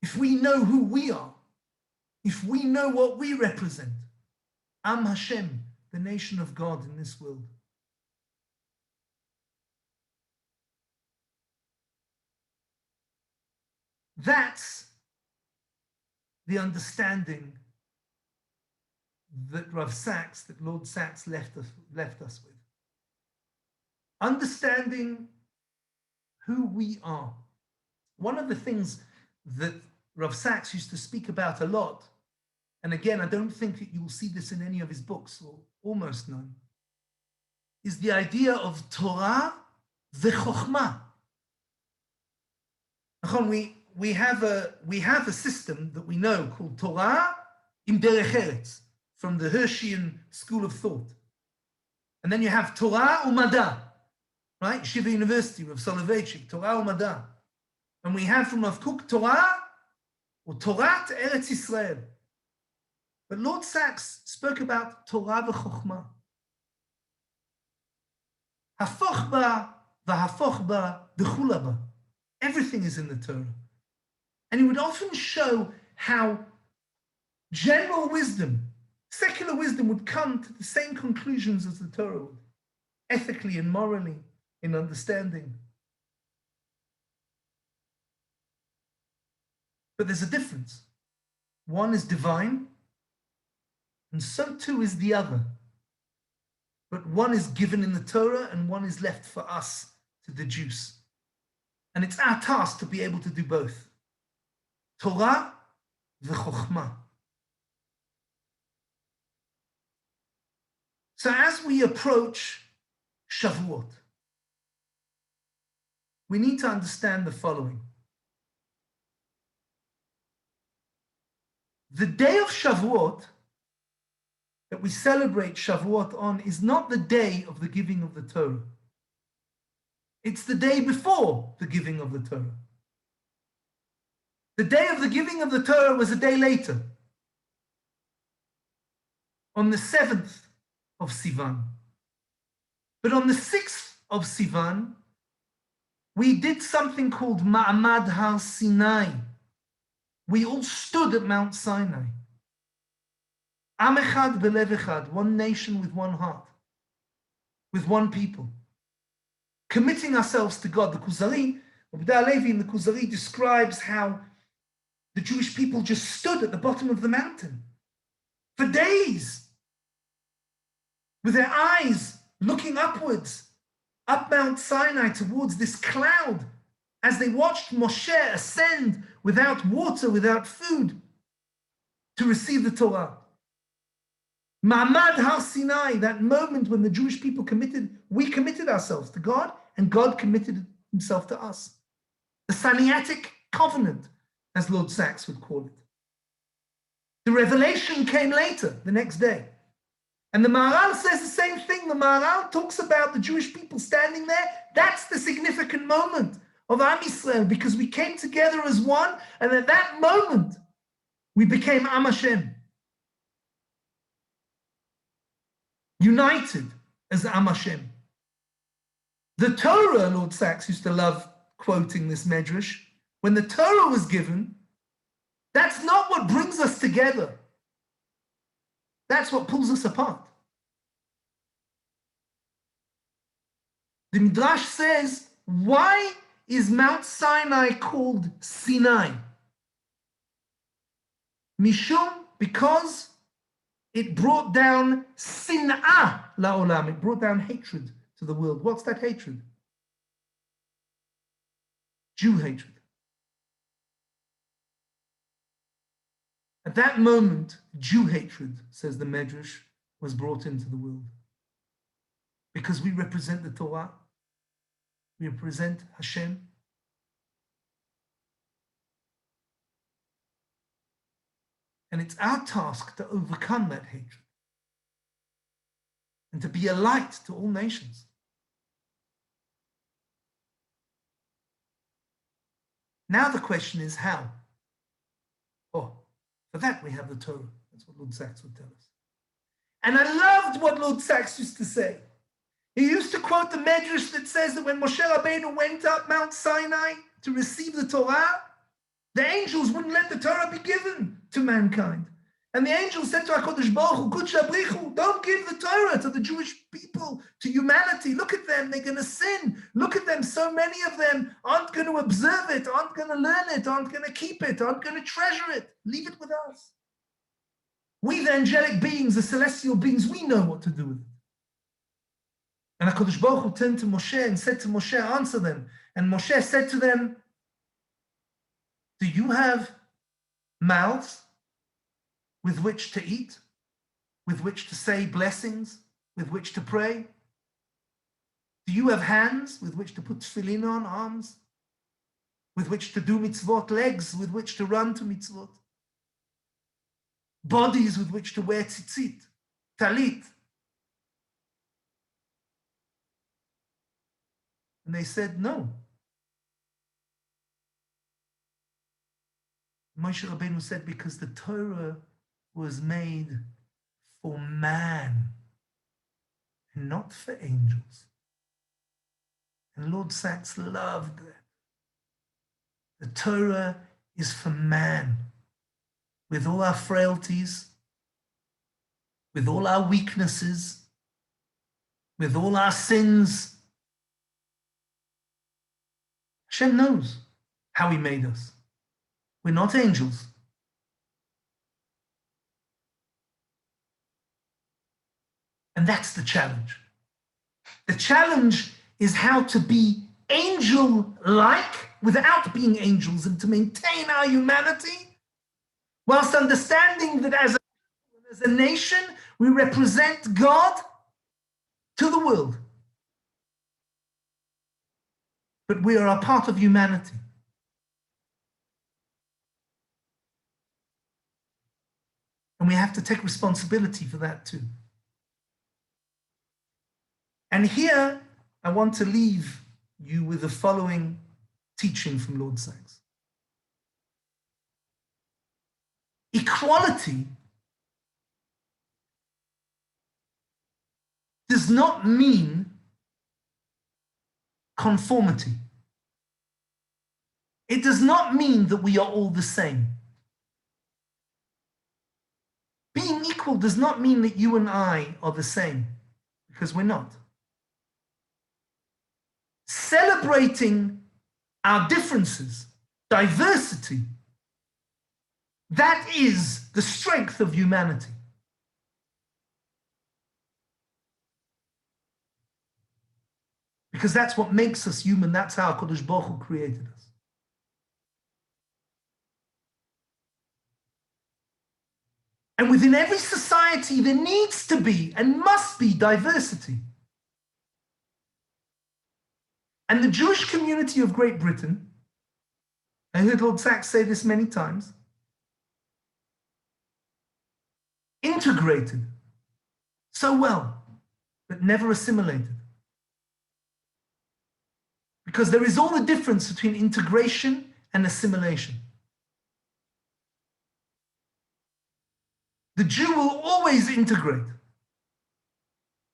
if we know who we are, if we know what we represent. Am Hashem, the nation of God in this world. That's the understanding that Rav Sachs, that Lord Sachs left us with. Understanding who we are. One of the things that Rav Sachs used to speak about a lot and again, I don't think that you'll see this in any of his books, or almost none, is the idea of Torah v'chokhmah. We have a system that we know called Torah im derech eretz, from the Hirschian school of thought. And then you have Torah u'mada, right? Shiva University of Soloveitchik, Torah u'mada. And we have from Rav Kook Torah or Torah to Eretz Yisrael. But Lord Sachs spoke about Torah v'chokhmah. Hafoch ba v'hafoch ba d'chula ba. Everything is in the Torah. And he would often show how general wisdom, secular wisdom, would come to the same conclusions as the Torah would, ethically and morally, in understanding. But there's a difference. One is divine, and so too is the other. But one is given in the Torah, and one is left for us to deduce. And it's our task to be able to do both. Torah v'chokhmah. So as we approach Shavuot, we need to understand the following. The day of Shavuot that we celebrate Shavuot on is not the day of the giving of the Torah. It's the day before the giving of the Torah. The day of the giving of the Torah was a day later, on the 7th of Sivan. But on the 6th of Sivan, we did something called Ma'amad Har Sinai. We all stood at Mount Sinai. Am echad belev echad, one nation with one heart, with one people, committing ourselves to God. The Kuzari, Rabbi Levi in the Kuzari describes how the Jewish people just stood at the bottom of the mountain for days, with their eyes looking upwards, up Mount Sinai towards this cloud, as they watched Moshe ascend without water, without food, to receive the Torah. Ma'amad Har Sinai, that moment when the Jewish people we committed ourselves to God, and God committed himself to us. The Sinaitic covenant, as Lord Sachs would call it. The revelation came later, the next day. And the Maharal says the same thing. The Maharal talks about the Jewish people standing there. That's the significant moment of Am Yisrael, because we came together as one, and at that moment, we became Am Hashem. United as Am Hashem. The Torah, Lord Sachs used to love quoting this medrash, when the Torah was given, that's not what brings us together. That's what pulls us apart. The Midrash says, why is Mount Sinai called Sinai? Mishum, because it brought down sin'ah la'olam. It brought down hatred to the world. What's that hatred? Jew hatred. At that moment, Jew hatred, says the Medrash, was brought into the world. Because we represent the Torah, we represent Hashem. And it's our task to overcome that hatred and to be a light to all nations. Now the question is how? Oh, for that we have the Torah. That's what Lord Sachs would tell us. And I loved what Lord Sachs used to say. He used to quote the Medrash that says that when Moshe Rabbeinu went up Mount Sinai to receive the Torah, the angels wouldn't let the Torah be given to mankind. And the angels said to HaKadosh Baruch Hu, Kutsh Abrichu, don't give the Torah to the Jewish people, to humanity. Look at them, they're going to sin. Look at them, so many of them aren't going to observe it, aren't going to learn it, aren't going to keep it, aren't going to treasure it. Leave it with us. We, the angelic beings, the celestial beings, we know what to do with it. And HaKadosh Baruch Hu turned to Moshe and said to Moshe, answer them. And Moshe said to them, do you have mouths? with which to eat, with which to say blessings, with which to pray? Do you have hands with which to put tefillin on, arms, with which to do mitzvot, legs with which to run to mitzvot, bodies with which to wear tzitzit, talit? And they said no. Moshe Rabbeinu said, because the Torah was made for man and not for angels. And Lord Sachs loved that. The Torah is for man, with all our frailties, with all our weaknesses, with all our sins. Hashem knows how he made us. We're not angels. And that's the challenge. The challenge is how to be angel-like without being angels, and to maintain our humanity whilst understanding that as a nation, we represent God to the world. But we are a part of humanity. And we have to take responsibility for that too. And here, I want to leave you with the following teaching from Lord Sachs. Equality does not mean conformity. It does not mean that we are all the same. Being equal does not mean that you and I are the same, because we're not. Celebrating our differences, diversity, that is the strength of humanity. Because that's what makes us human. That's how HaKadosh Baruch Hu created us. And within every society, there needs to be and must be diversity. And the Jewish community of Great Britain, I heard Lord Sachs say this many times, integrated so well, but never assimilated. Because there is all the difference between integration and assimilation. The Jew will always integrate,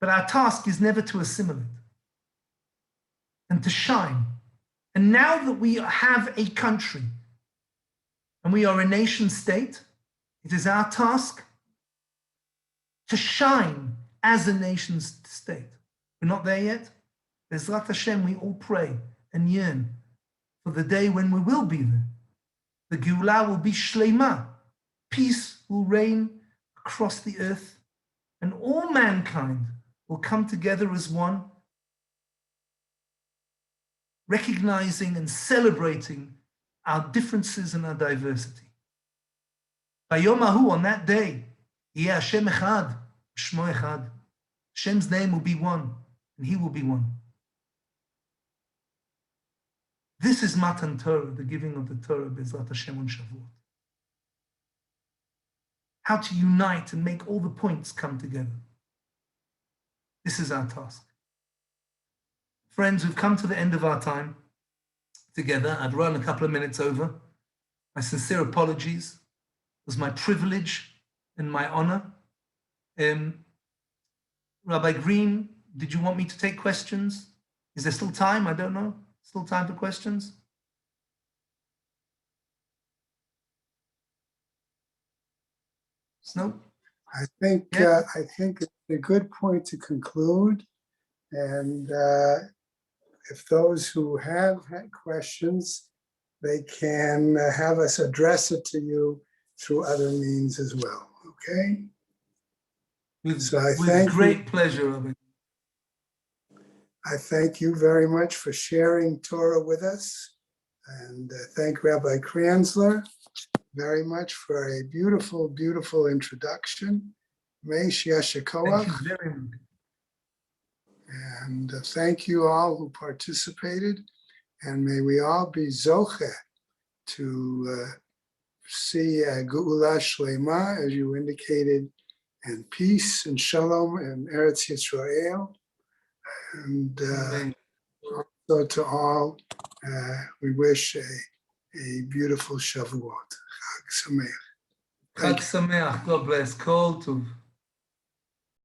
but our task is never to assimilate and to shine. And now that we have a country and we are a nation state, it is our task to shine as a nation state. We're not there yet. Bezrat Hashem, we all pray and yearn for the day when we will be there. The Geulah will be Shleima. Peace will reign across the earth, and all mankind will come together as one, recognizing and celebrating our differences and our diversity. Bayom Hahu, on that day, Yeh Hashem Echad, Shmo Echad. Hashem's name will be one, and he will be one. This is Matan Torah, the giving of the Torah, Bezrat Hashem on Shavuot. How to unite and make all the points come together. This is our task. Friends, we've come to the end of our time together. I've run a couple of minutes over. My sincere apologies. It was my privilege and my honor. Rabbi Green, did you want me to take questions? Is there still time? I don't know. Still time for questions? No? I think it's a good point to conclude. And if those who have had questions, they can have us address it to you through other means as well. Okay? With great pleasure, Rabbi. I thank you very much for sharing Torah with us, and thank Rabbi Kranzler. very much for a beautiful, beautiful introduction. Meish Yeshikoach. Thank you very much. And thank you all who participated. And may we all be zoche to see Geula Shlema, as you indicated, and peace and shalom and Eretz Yisrael. And also to all, we wish a beautiful Shavuot. Chag Sameach. Chag Sameach. God bless. Kol Tov.